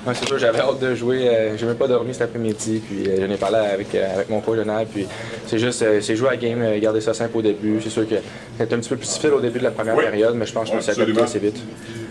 Ouais, c'est sûr, j'avais hâte de jouer. J'ai même pas dormi cet après-midi. Puis j'en ai parlé avec mon coach Jonathan. Puis c'est juste, c'est jouer à la game, garder ça simple au début. C'est sûr que c'était un petit peu plus difficile au début de la première période, mais je pense que je me suis adapté assez vite.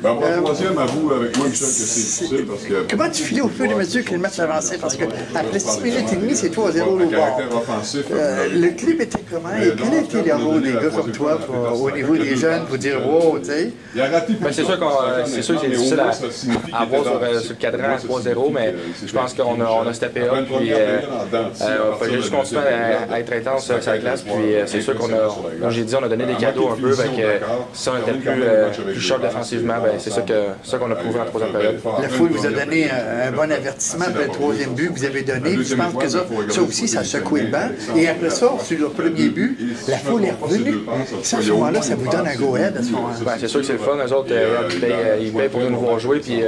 Ben, mon troisième, avoue avec moi, Michel, que c'est difficile parce que... Comment tu filais au fur et à mesure que le match avançait? Parce qu'après 6 minutes et demie, c'est 3-0 au bord. caractère offensif. Le club était comment? Et quel a été le rôle des gars comme toi au niveau des jeunes pour dire wow, tu sais? Il a raté Ben, c'est sûr que c'est difficile à avoir sur le cadran à 3-0 mais je pense qu'on a steppé up. Puis j'ai juste continué à être intense sur la glace. Puis c'est sûr qu'on a, comme j'ai dit, on a donné des cadeaux un peu. Si on était plus sharp défensivement, c'est ça qu'on a prouvé en troisième période. La foule vous a donné un bon avertissement après le troisième but que vous avez donné. Puis je pense que ça aussi, ça a secoué le banc. Et après ça, sur le premier but, la foule est revenue. Ça, à ce moment-là, ça vous donne un go-ahead à ce moment-là. C'est sûr que c'est le fun. Eux autres, ils payent pour nous voir jouer. Puis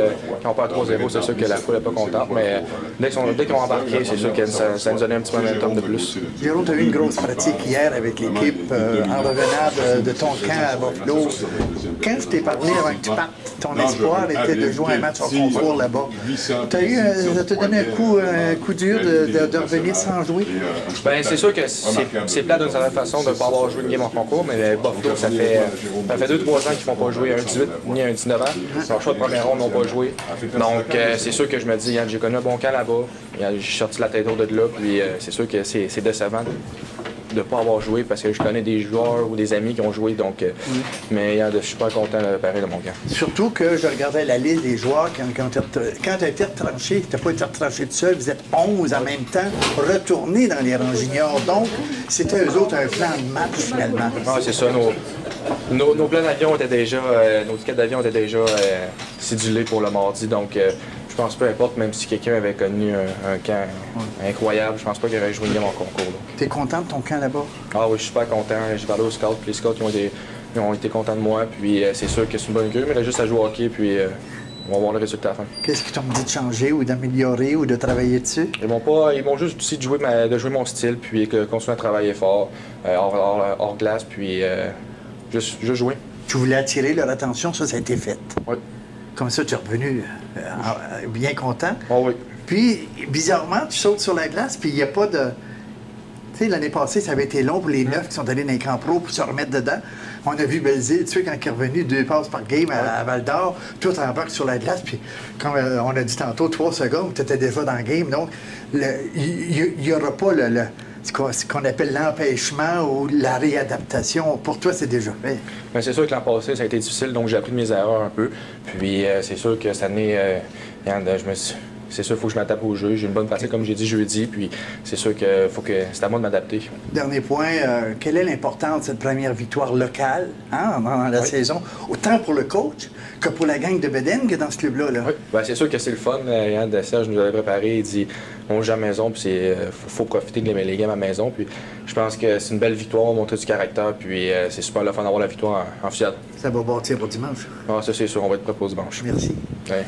quand on perd 3-0, c'est sûr que la foule n'est pas contente. Mais dès qu'ils ont embarqué, c'est sûr que ça nous donnait un petit momentum de plus. Jérôme, tu as eu une grosse pratique hier avec l'équipe en revenant de ton camp à Buffalo. Quand je t'ai parlé avant que tu partes, ton espoir était de jouer un match en concours là-bas. Ça t'a donné un coup dur de revenir sans jouer? Ben, c'est sûr que c'est plat d'une certaine façon de ne pas avoir joué une game en concours, mais Buffalo, ça fait 2-3 ans qu'ils ne font pas jouer un 18 ni un 19 ans. Leur choix de première ronde n'ont pas joué. Donc, c'est sûr que je me dis, j'ai connu un bon camp là-bas. J'ai sorti la tête haute de là, puis c'est sûr que c'est décevant de ne pas avoir joué parce que je connais des joueurs ou des amis qui ont joué, donc mais je suis pas content pareil de mon camp. Surtout que je regardais la liste des joueurs quand tu as été retranché, tu n'as pas été retranché tout seul, vous êtes 11 en même temps, retournés dans les rangs juniors, donc c'était eux autres un plan de match finalement. Ah, c'est ça, nos plans d'avion étaient déjà, nos tickets d'avion étaient déjà cédulés pour le mardi, donc je pense peu importe, même si quelqu'un avait connu un camp incroyable, je pense pas qu'il aurait joué une game en concours. T'es content de ton camp là-bas? Ah oui, je suis super content. J'ai parlé aux scouts, puis les scouts ils ont été contents de moi, puis c'est sûr que c'est une bonne grue, mais il a juste à jouer au hockey, puis on va voir le résultat à la fin. Qu'est-ce qu'ils t'ont dit de changer ou d'améliorer ou de travailler dessus? Ils m'ont juste dit de jouer mon style, puis continuer à travailler fort, hors glace, puis juste jouer. Tu voulais attirer leur attention, ça a été fait. Oui. Comme ça, tu es revenu bien content. Oh oui. Puis, bizarrement, tu sautes sur la glace, puis il n'y a pas de... Tu sais, l'année passée, ça avait été long pour les 9 qui sont allés dans les camps pro pour se remettre dedans. On a vu Belzile, tu sais, quand il est revenu 2 passes par game à Val-d'Or, tout embarque sur la glace, puis comme on a dit tantôt, 3 secondes, tu étais déjà dans le game. Donc, il n'y aura pas ce qu'on appelle l'empêchement ou la réadaptation. Pour toi, c'est déjà fait. Bien, c'est sûr que l'an passé, ça a été difficile, donc j'ai appris de mes erreurs un peu. Puis c'est sûr que cette année, c'est sûr qu'il faut que je m'adapte au jeu. J'ai une bonne pratique, comme j'ai dit jeudi, puis c'est sûr que c'est à moi de m'adapter. Dernier point, quelle est l'importance de cette première victoire locale dans la saison, autant pour le coach que pour la gang de Beden que dans ce club-là? Oui, bien, c'est sûr que c'est le fun. Yann Serge nous avait préparé, il dit on joue à la maison, puis il faut profiter de les games à la maison. Puis je pense que c'est une belle victoire, on montrer du caractère, puis c'est super le fun d'avoir la victoire en fiat. Ça va bâtir pour dimanche. Ah, ça c'est sûr, on va être prêt pour dimanche. Merci. Ouais.